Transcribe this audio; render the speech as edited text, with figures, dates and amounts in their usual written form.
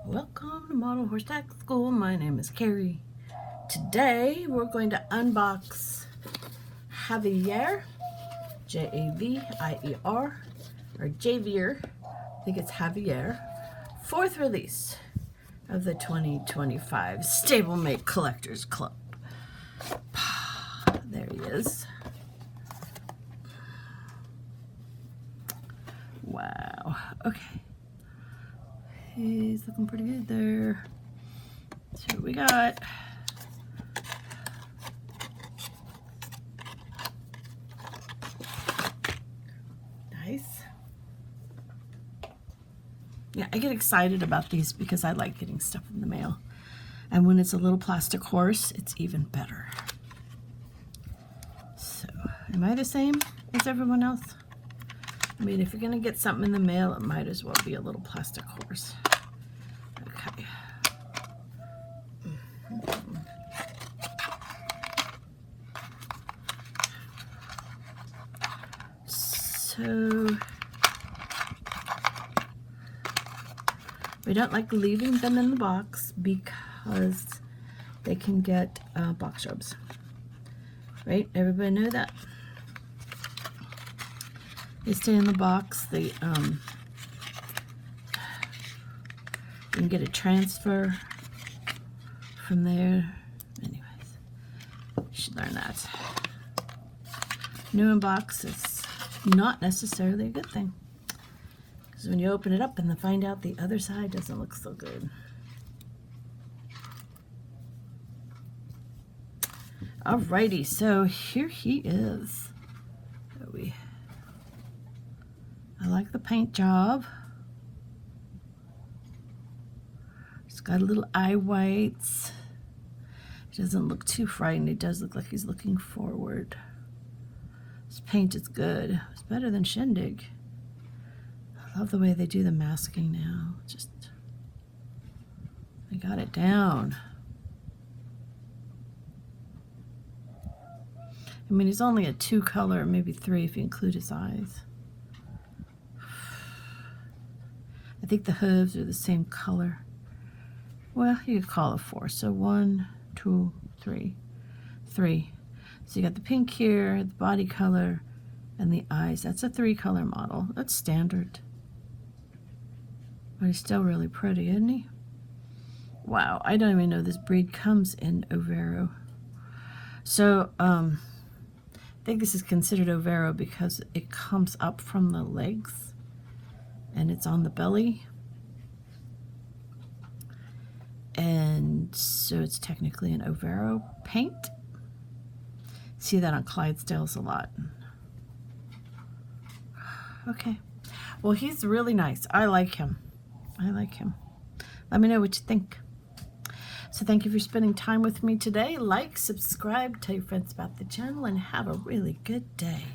Welcome to Model Horseback School. My name is Carrie. Today we're going to unbox Javier, J-A-V-I-E-R, or Javier, I think it's Javier, 4th release of the 2025 Stablemate Collectors Club. There he is. Wow, okay. He's looking pretty good there. Let's see what we got. Nice. Yeah, I get excited about these because I like getting stuff in the mail. And when it's a little plastic horse, it's even better. So, am I the same as everyone else? I mean, if you're going to get something in the mail, it might as well be a little plastic horse. Okay. So, we don't like leaving them in the box because they can get box rubs. Right? Everybody know that? They stay in the box. They you can get a transfer from there. Anyways, you should learn that. New in box is not necessarily a good thing, because when you open it up and then find out the other side doesn't look so good. Alrighty, so here he is. I like the paint job. He's got a little eye whites. He doesn't look too frightened. He does look like he's looking forward. His paint is good. It's better than Shindig. I love the way they do the masking now. Just, they got it down. I mean, he's only a 2 color, maybe 3 if you include his eyes. I think the hooves are the same color. Well, you could call it 4. So 1, 2, 3. 3. So you got the pink here, the body color, and the eyes. That's a 3 color model. That's standard. But he's still really pretty, isn't he? Wow, I don't even know this breed comes in Overo. So, I think this is considered Overo because it comes up from the legs and it's on the belly. And so it's technically an Overo paint. See that on Clydesdales a lot. Okay. Well, he's really nice. I like him. I like him. Let me know what you think. So thank you for spending time with me today. Like, subscribe, tell your friends about the channel, and have a really good day.